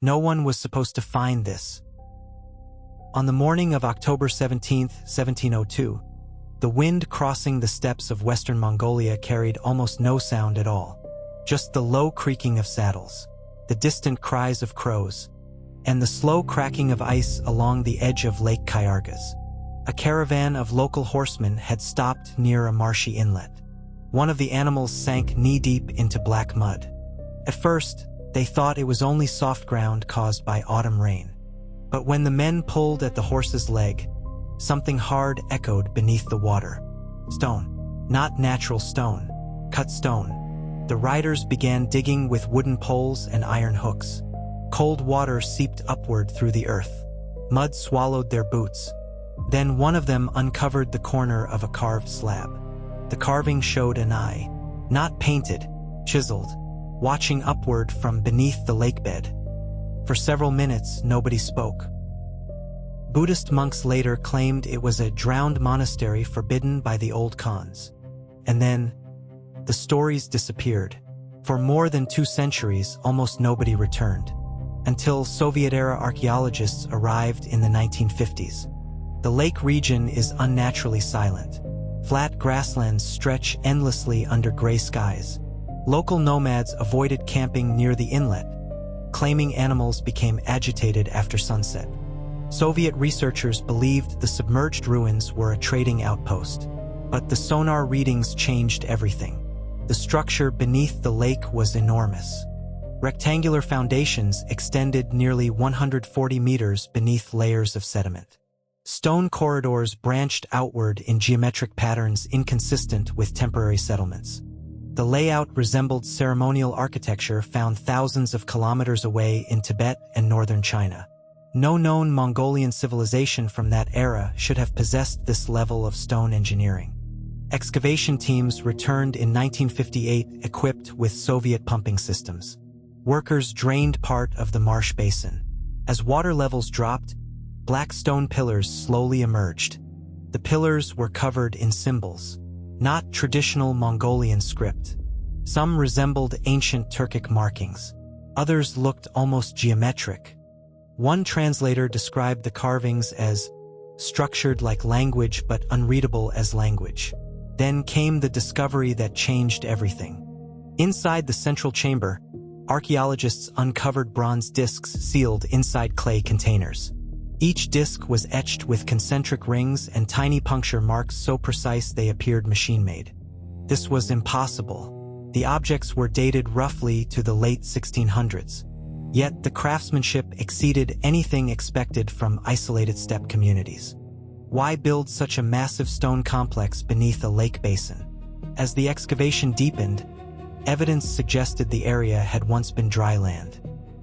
No one was supposed to find this. On the morning of October 17, 1702, the wind crossing the steppes of western Mongolia carried almost no sound at all. Just the low creaking of saddles, the distant cries of crows, and the slow cracking of ice along the edge of Lake Kayargas. A caravan of local horsemen had stopped near a marshy inlet. One of the animals sank knee-deep into black mud. At first, they thought it was only soft ground caused by autumn rain. But when the men pulled at the horse's leg, something hard echoed beneath the water. Stone. Not natural stone. Cut stone. The riders began digging with wooden poles and iron hooks. Cold water seeped upward through the earth. Mud swallowed their boots. Then one of them uncovered the corner of a carved slab. The carving showed an eye, not painted, chiseled, watching upward from beneath the lake bed. For several minutes, nobody spoke. Buddhist monks later claimed it was a drowned monastery forbidden by the old Khans. And then, the stories disappeared. For more than 2 centuries, almost nobody returned. Until Soviet-era archaeologists arrived in the 1950s. The lake region is unnaturally silent. Flat grasslands stretch endlessly under gray skies. Local nomads avoided camping near the inlet, claiming animals became agitated after sunset. Soviet researchers believed the submerged ruins were a trading outpost, but the sonar readings changed everything. The structure beneath the lake was enormous. Rectangular foundations extended nearly 140 meters beneath layers of sediment. Stone corridors branched outward in geometric patterns inconsistent with temporary settlements. The layout resembled ceremonial architecture found thousands of kilometers away in Tibet and northern China. No known Mongolian civilization from that era should have possessed this level of stone engineering. Excavation teams returned in 1958 equipped with Soviet pumping systems. Workers drained part of the marsh basin. As water levels dropped, black stone pillars slowly emerged. The pillars were covered in symbols, not traditional Mongolian script. Some resembled ancient Turkic markings. Others looked almost geometric. One translator described the carvings as structured like language but unreadable as language. Then came the discovery that changed everything. Inside the central chamber, archaeologists uncovered bronze discs sealed inside clay containers. Each disc was etched with concentric rings and tiny puncture marks so precise they appeared machine-made. This was impossible. The objects were dated roughly to the late 1600s. Yet the craftsmanship exceeded anything expected from isolated steppe communities. Why build such a massive stone complex beneath a lake basin? As the excavation deepened, evidence suggested the area had once been dry land.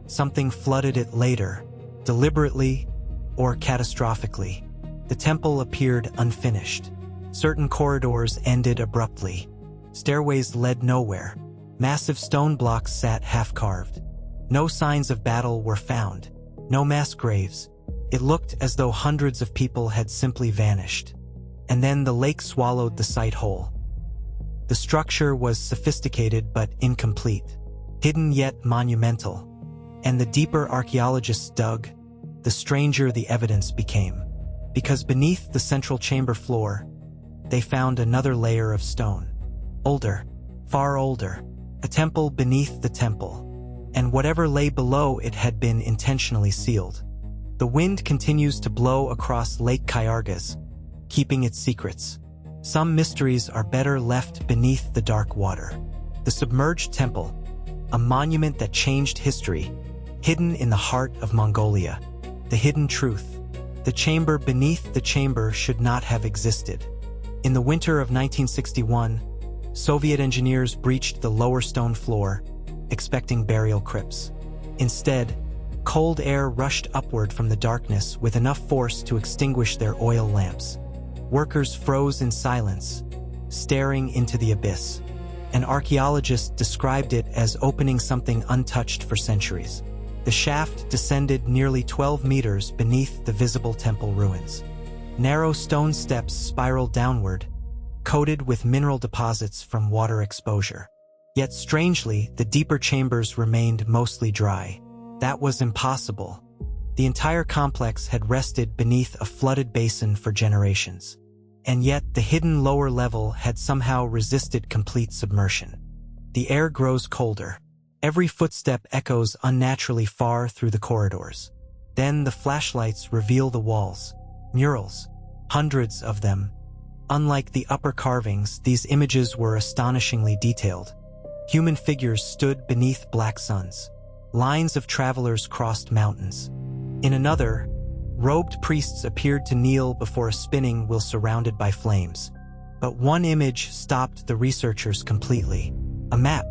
Something flooded it later, deliberately or catastrophically. The temple appeared unfinished. Certain corridors ended abruptly. Stairways led nowhere. Massive stone blocks sat half-carved. No signs of battle were found. No mass graves. It looked as though hundreds of people had simply vanished. And then the lake swallowed the site whole. The structure was sophisticated but incomplete, hidden yet monumental. And the deeper archaeologists dug, the stranger the evidence became. Because beneath the central chamber floor, they found another layer of stone. Older, far older, a temple beneath the temple. And whatever lay below it had been intentionally sealed. The wind continues to blow across Lake Kayargas, keeping its secrets. Some mysteries are better left beneath the dark water. The submerged temple, a monument that changed history, hidden in the heart of Mongolia. The hidden truth. The chamber beneath the chamber should not have existed. In the winter of 1961, Soviet engineers breached the lower stone floor, expecting burial crypts. Instead, cold air rushed upward from the darkness with enough force to extinguish their oil lamps. Workers froze in silence, staring into the abyss. An archaeologist described it as opening something untouched for centuries. The shaft descended nearly 12 meters beneath the visible temple ruins. Narrow stone steps spiraled downward, coated with mineral deposits from water exposure. Yet strangely, the deeper chambers remained mostly dry. That was impossible. The entire complex had rested beneath a flooded basin for generations. And yet, the hidden lower level had somehow resisted complete submersion. The air grows colder. Every footstep echoes unnaturally far through the corridors. Then the flashlights reveal the walls. Murals. Hundreds of them. Unlike the upper carvings, these images were astonishingly detailed. Human figures stood beneath black suns. Lines of travelers crossed mountains. In another, robed priests appeared to kneel before a spinning wheel surrounded by flames. But one image stopped the researchers completely. A map.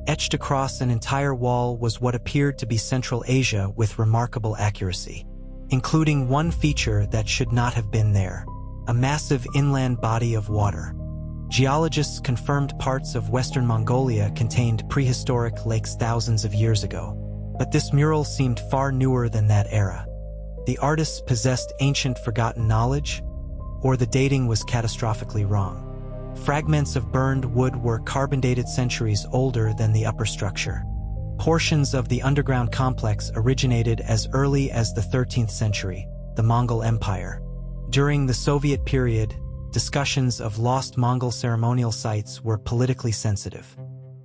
Etched across an entire wall was what appeared to be Central Asia with remarkable accuracy, including one feature that should not have been there: a massive inland body of water. Geologists confirmed parts of Western Mongolia contained prehistoric lakes thousands of years ago, but this mural seemed far newer than that era. The artists possessed ancient forgotten knowledge, or the dating was catastrophically wrong. Fragments of burned wood were carbon-dated centuries older than the upper structure. Portions of the underground complex originated as early as the 13th century, the Mongol Empire. During the Soviet period, discussions of lost Mongol ceremonial sites were politically sensitive.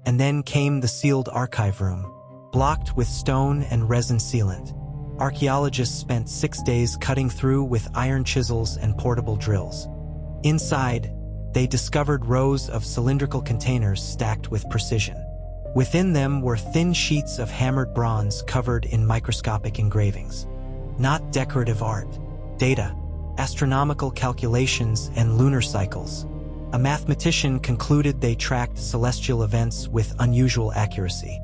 And then came the sealed archive room, blocked with stone and resin sealant. Archaeologists spent 6 days cutting through with iron chisels and portable drills. Inside, they discovered rows of cylindrical containers stacked with precision. Within them were thin sheets of hammered bronze covered in microscopic engravings. Not decorative art. Data, astronomical calculations, and lunar cycles. A mathematician concluded they tracked celestial events with unusual accuracy.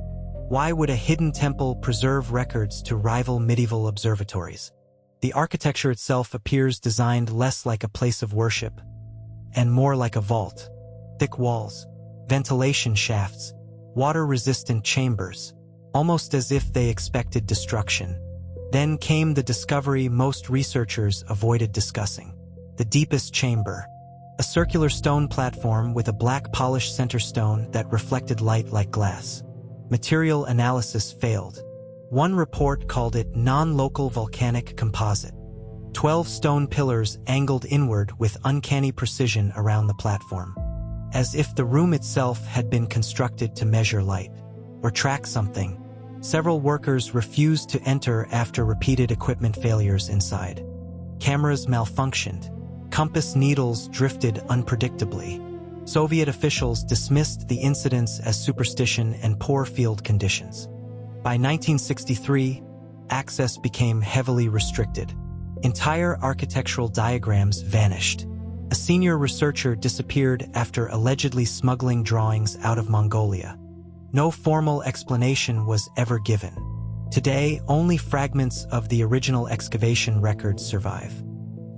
Why would a hidden temple preserve records to rival medieval observatories? The architecture itself appears designed less like a place of worship and more like a vault. Thick walls, ventilation shafts, water-resistant chambers, almost as if they expected destruction. Then came the discovery most researchers avoided discussing: the deepest chamber. A circular stone platform with a black polished center stone that reflected light like glass. Material analysis failed. One report called it non-local volcanic composite. 12 stone pillars angled inward with uncanny precision around the platform, as if the room itself had been constructed to measure light or track something. Several workers refused to enter after repeated equipment failures inside. Cameras malfunctioned. Compass needles drifted unpredictably. Soviet officials dismissed the incidents as superstition and poor field conditions. By 1963, access became heavily restricted. Entire architectural diagrams vanished. A senior researcher disappeared after allegedly smuggling drawings out of Mongolia. No formal explanation was ever given. Today, only fragments of the original excavation records survive.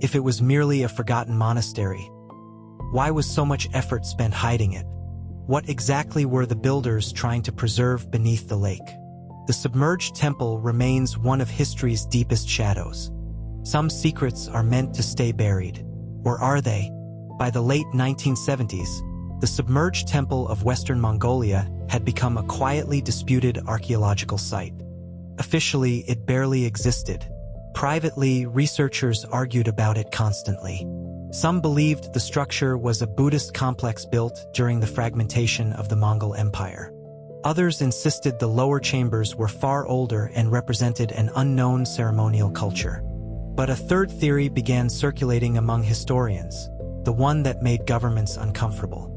If it was merely a forgotten monastery, why was so much effort spent hiding it? What exactly were the builders trying to preserve beneath the lake? The submerged temple remains one of history's deepest shadows. Some secrets are meant to stay buried. Or are they? By the late 1970s, the submerged temple of Western Mongolia had become a quietly disputed archaeological site. Officially, it barely existed. Privately, researchers argued about it constantly. Some believed the structure was a Buddhist complex built during the fragmentation of the Mongol Empire. Others insisted the lower chambers were far older and represented an unknown ceremonial culture. But a third theory began circulating among historians, the one that made governments uncomfortable.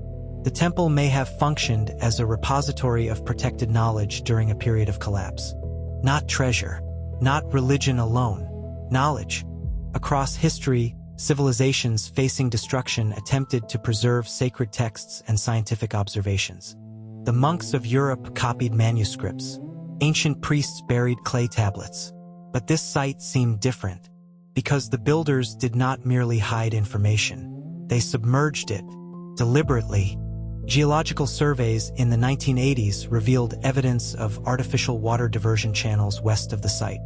The temple may have functioned as a repository of protected knowledge during a period of collapse. Not treasure, not religion alone, knowledge. Across history, civilizations facing destruction attempted to preserve sacred texts and scientific observations. The monks of Europe copied manuscripts. Ancient priests buried clay tablets. But this site seemed different, because the builders did not merely hide information. They submerged it, deliberately. Geological surveys in the 1980s revealed evidence of artificial water diversion channels west of the site.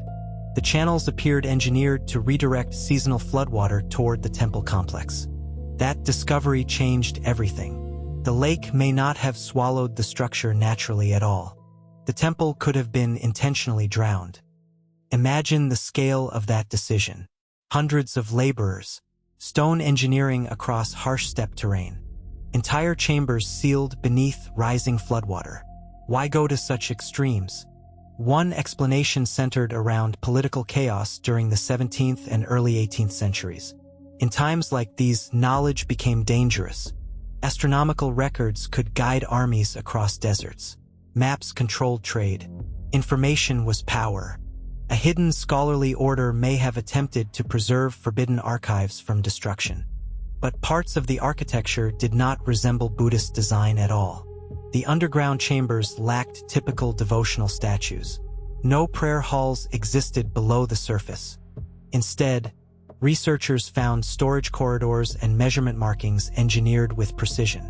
The channels appeared engineered to redirect seasonal floodwater toward the temple complex. That discovery changed everything. The lake may not have swallowed the structure naturally at all. The temple could have been intentionally drowned. Imagine the scale of that decision. Hundreds of laborers, stone engineering across harsh steppe terrain, entire chambers sealed beneath rising floodwater. Why go to such extremes? One explanation centered around political chaos during the 17th and early 18th centuries. In times like these, knowledge became dangerous. Astronomical records could guide armies across deserts. Maps controlled trade. Information was power. A hidden scholarly order may have attempted to preserve forbidden archives from destruction. But parts of the architecture did not resemble Buddhist design at all. The underground chambers lacked typical devotional statues. No prayer halls existed below the surface. Instead, researchers found storage corridors and measurement markings engineered with precision.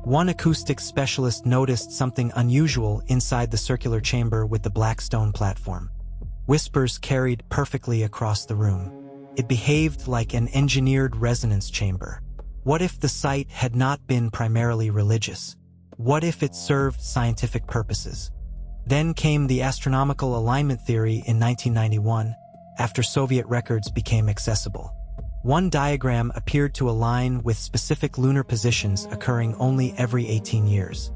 One acoustic specialist noticed something unusual inside the circular chamber with the black stone platform. Whispers carried perfectly across the room. It behaved like an engineered resonance chamber. What if the site had not been primarily religious? What if it served scientific purposes? Then came the astronomical alignment theory in 1991, after Soviet records became accessible. One diagram appeared to align with specific lunar positions occurring only every 18 years.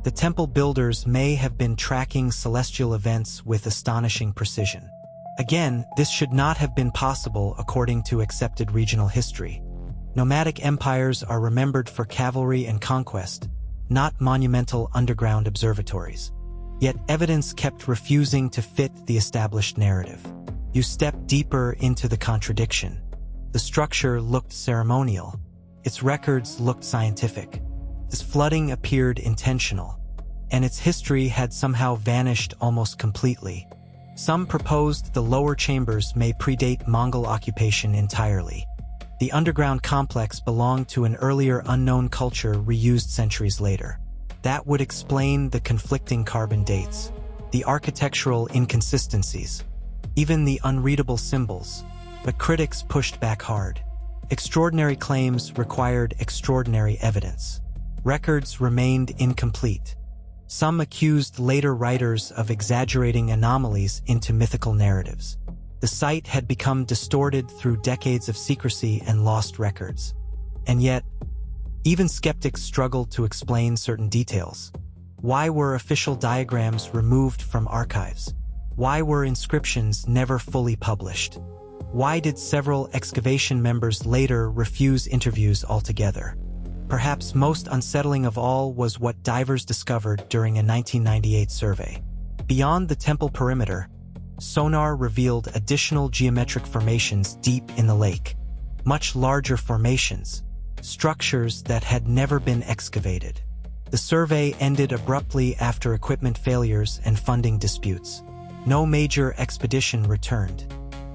The temple builders may have been tracking celestial events with astonishing precision. Again, this should not have been possible according to accepted regional history. Nomadic empires are remembered for cavalry and conquest, not monumental underground observatories. Yet evidence kept refusing to fit the established narrative. You step deeper into the contradiction. The structure looked ceremonial. Its records looked scientific. This flooding appeared intentional, and its history had somehow vanished almost completely. Some proposed the lower chambers may predate Mongol occupation entirely. The underground complex belonged to an earlier unknown culture reused centuries later. That would explain the conflicting carbon dates, the architectural inconsistencies, even the unreadable symbols. But critics pushed back hard. Extraordinary claims required extraordinary evidence. Records remained incomplete. Some accused later writers of exaggerating anomalies into mythical narratives. The site had become distorted through decades of secrecy and lost records. And yet, even skeptics struggled to explain certain details. Why were official diagrams removed from archives? Why were inscriptions never fully published? Why did several excavation members later refuse interviews altogether? Perhaps most unsettling of all was what divers discovered during a 1998 survey. Beyond the temple perimeter, sonar revealed additional geometric formations deep in the lake. Much larger formations, structures that had never been excavated. The survey ended abruptly after equipment failures and funding disputes. No major expedition returned.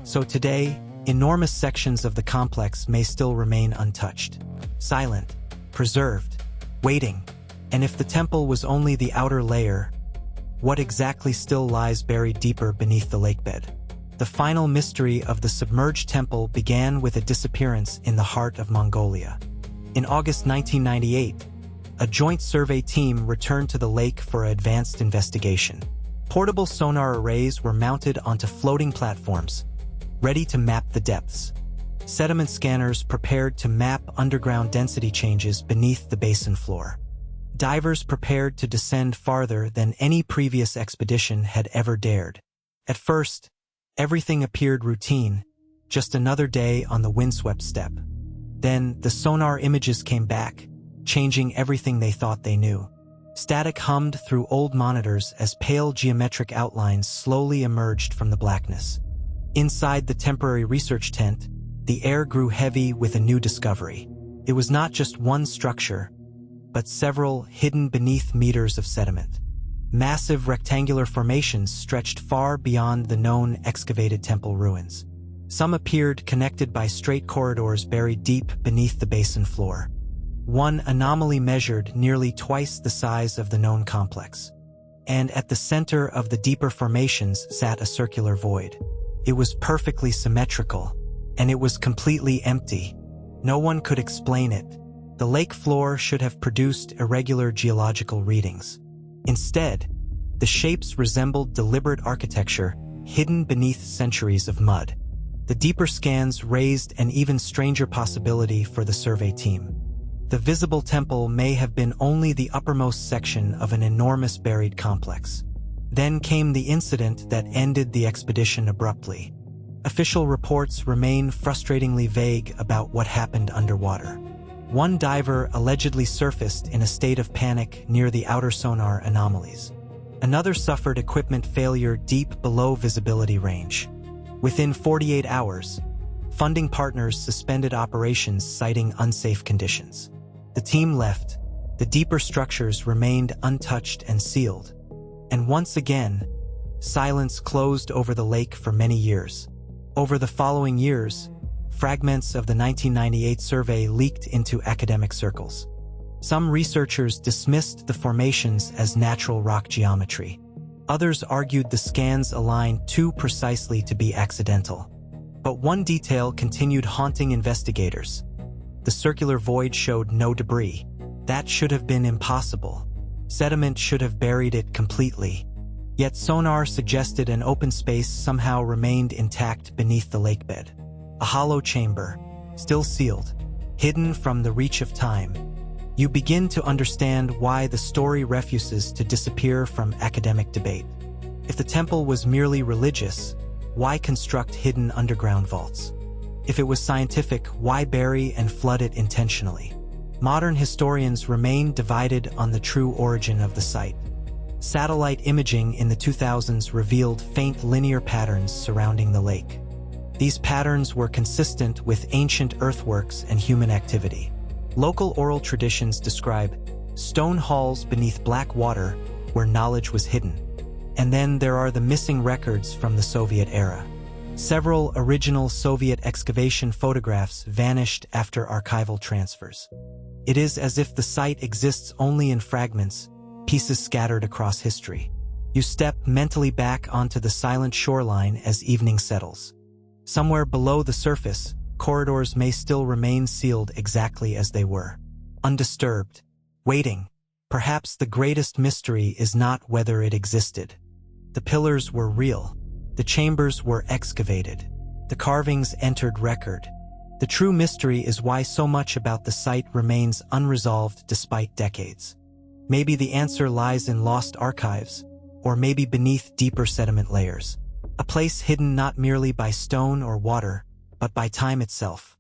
So today, enormous sections of the complex may still remain untouched, silent, preserved, waiting. And if the temple was only the outer layer, what exactly still lies buried deeper beneath the lakebed? The final mystery of the submerged temple began with a disappearance in the heart of Mongolia. In August 1998, a joint survey team returned to the lake for advanced investigation. Portable sonar arrays were mounted onto floating platforms, ready to map the depths. Sediment scanners prepared to map underground density changes beneath the basin floor. Divers prepared to descend farther than any previous expedition had ever dared. At first, everything appeared routine, just another day on the windswept steppe. Then, the sonar images came back, changing everything they thought they knew. Static hummed through old monitors as pale geometric outlines slowly emerged from the blackness. Inside the temporary research tent, the air grew heavy with a new discovery. It was not just one structure, but several hidden beneath meters of sediment. Massive rectangular formations stretched far beyond the known excavated temple ruins. Some appeared connected by straight corridors buried deep beneath the basin floor. One anomaly measured nearly twice the size of the known complex. And at the center of the deeper formations sat a circular void. It was perfectly symmetrical, and it was completely empty. No one could explain it. The lake floor should have produced irregular geological readings. Instead, The shapes resembled deliberate architecture hidden beneath centuries of mud. The deeper scans raised an even stranger possibility for the survey team. The visible temple may have been only the uppermost section of an enormous buried complex. Then came the incident that ended the expedition abruptly. Official reports remain frustratingly vague about what happened underwater. One diver allegedly surfaced in a state of panic near the outer sonar anomalies. Another suffered equipment failure deep below visibility range. Within 48 hours, funding partners suspended operations citing unsafe conditions. The team left. The deeper structures remained untouched and sealed. And once again, silence closed over the lake for many years. Over the following years, fragments of the 1998 survey leaked into academic circles. Some researchers dismissed the formations as natural rock geometry. Others argued the scans aligned too precisely to be accidental. But one detail continued haunting investigators. The circular void showed no debris. That should have been impossible. Sediment should have buried it completely. Yet sonar suggested an open space somehow remained intact beneath the lakebed. A hollow chamber, still sealed, hidden from the reach of time. You begin to understand why the story refuses to disappear from academic debate. If the temple was merely religious, why construct hidden underground vaults? If it was scientific, why bury and flood it intentionally? Modern historians remain divided on the true origin of the site. Satellite imaging in the 2000s revealed faint linear patterns surrounding the lake. These patterns were consistent with ancient earthworks and human activity. Local oral traditions describe stone halls beneath black water where knowledge was hidden. And then there are the missing records from the Soviet era. Several original Soviet excavation photographs vanished after archival transfers. It is as if the site exists only in fragments, pieces scattered across history. You step mentally back onto the silent shoreline as evening settles. Somewhere below the surface, corridors may still remain sealed exactly as they were. Undisturbed, waiting. Perhaps the greatest mystery is not whether it existed. The pillars were real. The chambers were excavated. The carvings entered record. The true mystery is why so much about the site remains unresolved despite decades. Maybe the answer lies in lost archives, or maybe beneath deeper sediment layers. A place hidden not merely by stone or water, but by time itself.